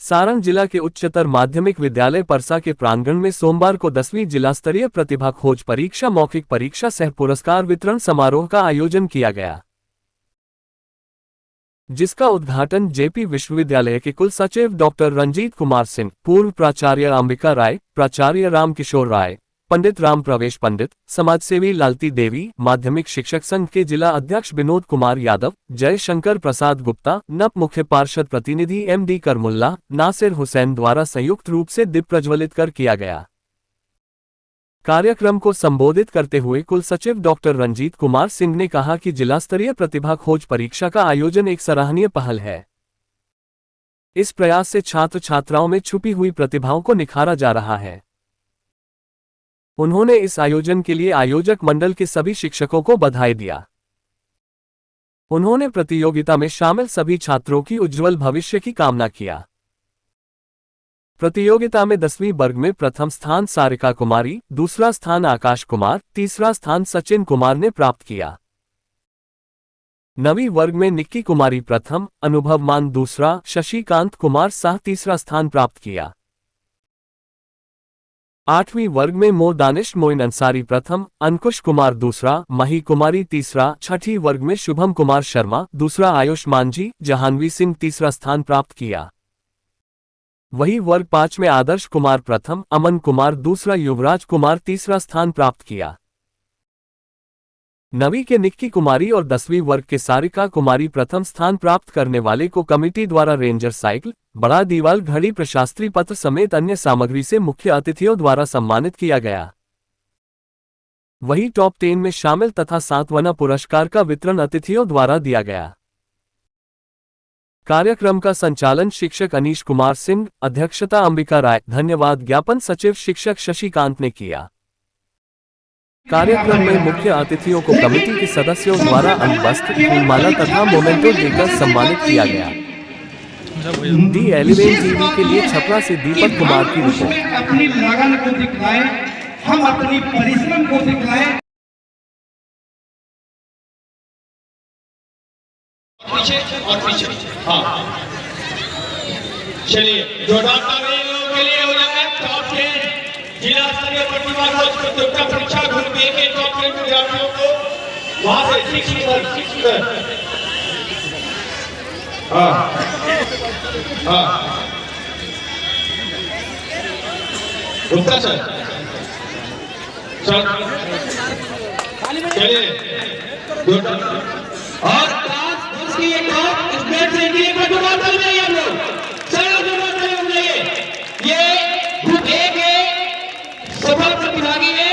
सारंग जिला के उच्चतर माध्यमिक विद्यालय परसा के प्रांगण में सोमवार को 10वीं जिला स्तरीय प्रतिभा खोज परीक्षा मौखिक परीक्षा सह पुरस्कार वितरण समारोह का आयोजन किया गया, जिसका उद्घाटन जेपी विश्वविद्यालय के कुल सचिव डॉक्टर रंजीत कुमार सिंह, पूर्व प्राचार्य अंबिका राय, प्राचार्य रामकिशोर राय, पंडित राम प्रवेश पंडित, समाजसेवी लालती देवी, माध्यमिक शिक्षक संघ के जिला अध्यक्ष विनोद कुमार यादव, जय शंकर प्रसाद गुप्ता, नप मुख्य पार्षद प्रतिनिधि एमडी करमुल्ला, नासिर हुसैन द्वारा संयुक्त रूप से दीप प्रज्वलित कर किया गया। कार्यक्रम को संबोधित करते हुए कुल सचिव डॉक्टर रंजीत कुमार सिंह ने कहा कि जिला स्तरीय प्रतिभा खोज परीक्षा का आयोजन एक सराहनीय पहल है। इस प्रयास से छात्र छात्राओं में छुपी हुई प्रतिभाओं को निखारा जा रहा है। उन्होंने इस आयोजन के लिए आयोजक मंडल के सभी शिक्षकों को बधाई दिया। उन्होंने प्रतियोगिता में शामिल सभी छात्रों की उज्जवल भविष्य की कामना किया। प्रतियोगिता में 10वीं वर्ग में प्रथम स्थान सारिका कुमारी, दूसरा स्थान आकाश कुमार, तीसरा स्थान सचिन कुमार ने प्राप्त किया। 9वीं वर्ग में निक्की कुमारी प्रथम, अनुभव मान दूसरा, शशिकांत कुमार साह तीसरा स्थान प्राप्त किया। 8वीं वर्ग में दानिश मोइन अंसारी प्रथम, अंकुश कुमार दूसरा, मही कुमारी तीसरा, 6ठी वर्ग में शुभम कुमार शर्मा दूसरा, आयुष मांझी, जहानवी सिंह तीसरा स्थान प्राप्त किया। वही वर्ग 5 में आदर्श कुमार प्रथम, अमन कुमार दूसरा, युवराज कुमार तीसरा स्थान प्राप्त किया। 9वीं के निक्की कुमारी और 10वीं वर्ग के सारिका कुमारी प्रथम स्थान प्राप्त करने वाले को कमेटी द्वारा रेंजर साइकिल, बड़ा दीवाल घड़ी, प्रशस्ति पत्र समेत अन्य सामग्री से मुख्य अतिथियों द्वारा सम्मानित किया गया। वही टॉप 10 में शामिल तथा सांत्वना पुरस्कार का वितरण अतिथियों द्वारा दिया गया। कार्यक्रम का संचालन शिक्षक अनीश कुमार सिंह, अध्यक्षता अंबिका राय, धन्यवाद ज्ञापन सचिव शिक्षक शशिकांत ने किया। कार्यक्रम में मुख्य अतिथियों को कमेटी के सदस्यों द्वारा अंगवस्त्र, फूलमाला तथा मोमेंटो देकर सम्मानित किया गया। D11 टीवी के लिए छपरा से दीपक कुमार की रिपोर्ट। अपनी लगन को दिखाएं, हम अपनी परिश्रम को दिखाएं। पीछे हाँ, चलिए जोरदार तालियों के लिए हो जाए टॉप 10 जिला स्तरीय प्रतिभा खोज प्रतियोगिता परीक्षा ग्रुप ए के टॉप 10 विद्यार्थियों को वहां से शिक्षक गुप्ता सर चलिए और क्लास उसकी एक और स्टेट से इंडिया का जुड़ा कर रहे हैं हम लोग सारा जुड़ा कर हम लिए ये ग्रुप ए के सफल प्रतिभागी है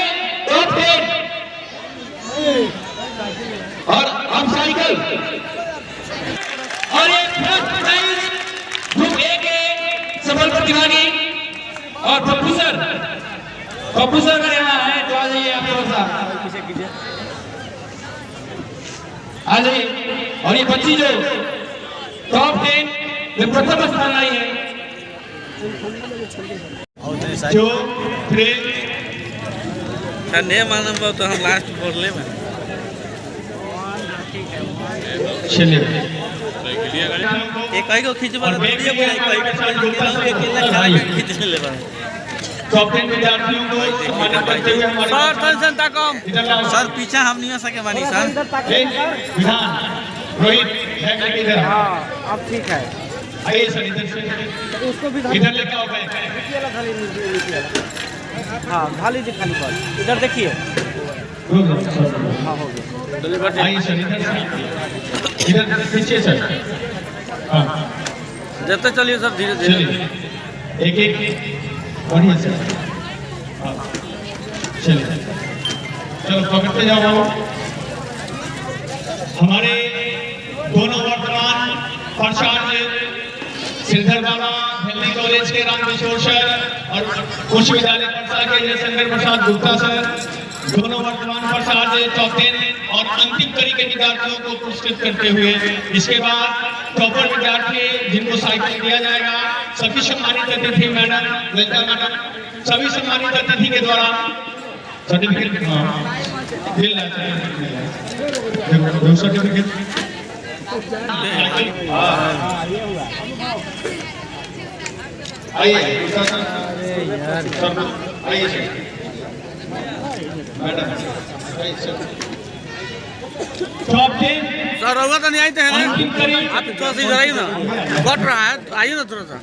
टॉप 10 और हम साइकिल और एक फर्स्ट प्राइज ग्रुप ए के सफल प्रतिभागी और पप्पू सर का रहना है तो आ जाइए आपके पास आ जाइए। और ये बच्ची जो टॉप 10 में प्रथम स्थान आई है जो नहीं मालूम तो हम लास्ट बोल ले चलिए एक को खींच वाला वीडियो खींच ले टॉप 10 विद्यार्थियों को सम्मानित करते हुए हमारे सर पीछे हम नहीं आ सके बानी सर विधान रोहित इधर हाँ अब ठीक है। आइए सर इधर से उसको भी इधर लेके आओ भाई हाँ खाली जी खाली पर इधर देखिए हाँ हो गया। आइए सर इधर पीछे सर हाँ जब तक चलिए सर धीरे धीरे एक बढ़िया सर चलिए चलो पकड़ते जाओ। हमारे दोनों वर्तमान प्राचार्य सिंधर बाबा दिल्ली कॉलेज के रामकिशोर सर और उच्च विद्यालय परसा के जयशंकर प्रसाद गुप्ता सर दोनों वर्तमान प्राचार्य टॉप 10 और अंतिम कड़ी के विद्यार्थियों को पुरस्कृत करते हुए इसके बाद टॉपर विद्यार्थी जिनको साइकिल दिया जाएगा सभी सम्मानित अतिथि मैडम ललिता मैडम सभी सम्मानित अतिथि के द्वारा सर्टिफिकेट सर्टिफिकेट आइए दूसरा सर आइए सर मैडम आइए सर टॉप 10 सर होगा तो नहीं आई तो है अंतिम ना करीब आप थोड़ा सा इधर आइए ना कट रहा है तो आइए ना थोड़ा सा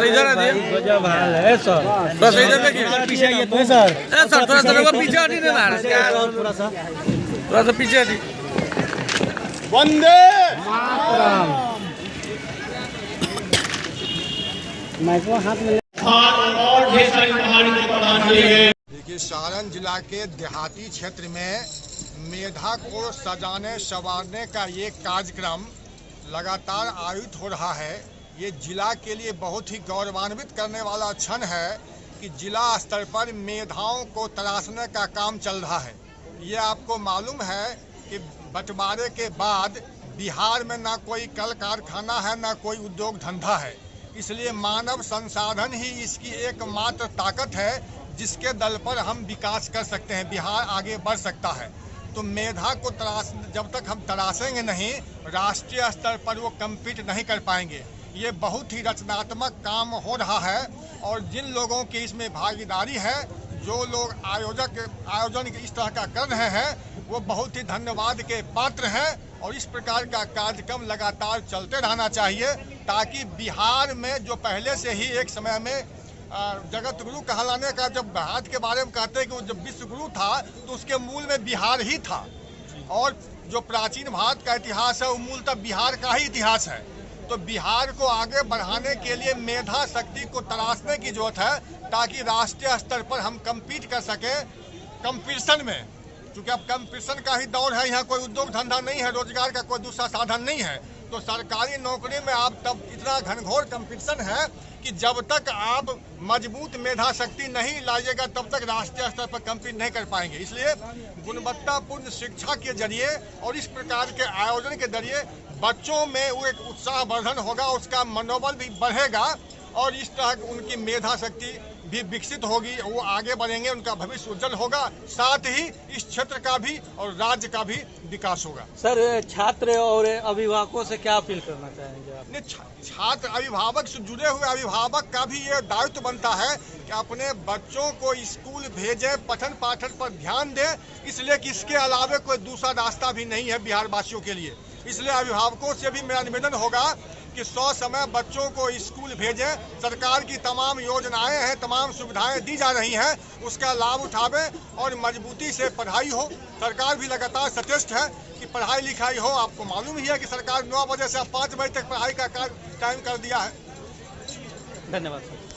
इधर आइए गजब हाल है सर थोड़ा सा इधर देखिए पीछे आइए तो सर सर थोड़ा सा लोग पीछे हटी ना थोड़ा सा थोड़ा सा पीछे हटी वंदे माइक्रो हाथ में और ढेर सारी पहाड़ी को प्रदान किए गए। देखिए, सारण जिला के देहाती क्षेत्र में मेधा को सजाने संवारने का ये कार्यक्रम लगातार आयोजित हो रहा है। ये जिला के लिए बहुत ही गौरवान्वित करने वाला क्षण है कि जिला स्तर पर मेधाओं को तराशने का काम चल रहा है। ये आपको मालूम है कि बंटवारे के बाद बिहार में ना कोई कल कारखाना है ना कोई उद्योग धंधा है, इसलिए मानव संसाधन ही इसकी एकमात्र ताकत है जिसके दल पर हम विकास कर सकते हैं, बिहार आगे बढ़ सकता है। तो मेधा को जब तक हम तराशेंगे नहीं, राष्ट्रीय स्तर पर वो कम्पीट नहीं कर पाएंगे। ये बहुत ही रचनात्मक काम हो रहा है और जिन लोगों की इसमें भागीदारी है, जो लोग आयोजन इस तरह का कर रहे हैं, वो बहुत ही धन्यवाद के पात्र हैं और इस प्रकार का कार्यक्रम लगातार चलते रहना चाहिए ताकि बिहार में जो पहले से ही एक समय में जगत गुरु कहलाने का, जब भारत के बारे में कहते हैं कि वो जब विश्व गुरु था तो उसके मूल में बिहार ही था और जो प्राचीन भारत का इतिहास है वो मूलतः बिहार का ही इतिहास है। तो बिहार को आगे बढ़ाने के लिए मेधा शक्ति को तराशने की जरूरत है ताकि राष्ट्रीय स्तर पर हम कम्पीट कर सके कंपटीशन में। क्योंकि अब कंपटीशन का ही दौर है, यहाँ कोई उद्योग धंधा नहीं है, रोजगार का कोई दूसरा साधन नहीं है। तो सरकारी नौकरी में आप तब इतना घनघोर कंपटीशन है कि जब तक आप मजबूत मेधा शक्ति नहीं लाइएगा तब तक राष्ट्रीय स्तर पर कम्पीट नहीं कर पाएंगे। इसलिए गुणवत्तापूर्ण शिक्षा के जरिए और इस प्रकार के आयोजन के जरिए बच्चों में वो एक उत्साह वर्धन होगा, उसका मनोबल भी बढ़ेगा और इस तरह उनकी मेधा शक्ति भी विकसित होगी, वो आगे बढ़ेंगे, उनका भविष्य उज्जवल होगा, साथ ही इस क्षेत्र का भी और राज्य का भी विकास होगा। सर छात्र और अभिभावकों से क्या अपील करना चाहेंगे आप? छात्र अभिभावक से जुड़े हुए अभिभावक का भी ये दायित्व बनता है कि अपने बच्चों को स्कूल भेजें, पठन पाठन पर ध्यान दें, इसलिए कि इसके अलावा कोई दूसरा रास्ता भी नहीं है बिहार वासियों के लिए। इसलिए अभिभावकों से भी मेरा निवेदन होगा कि 100 समय बच्चों को स्कूल भेजें। सरकार की तमाम योजनाएं हैं, तमाम सुविधाएं दी जा रही हैं, उसका लाभ उठावें और मजबूती से पढ़ाई हो। सरकार भी लगातार सचेष्ट है कि पढ़ाई लिखाई हो। आपको मालूम ही है कि सरकार 9 बजे से 5 बजे तक पढ़ाई का टाइम कर दिया है। धन्यवाद सर।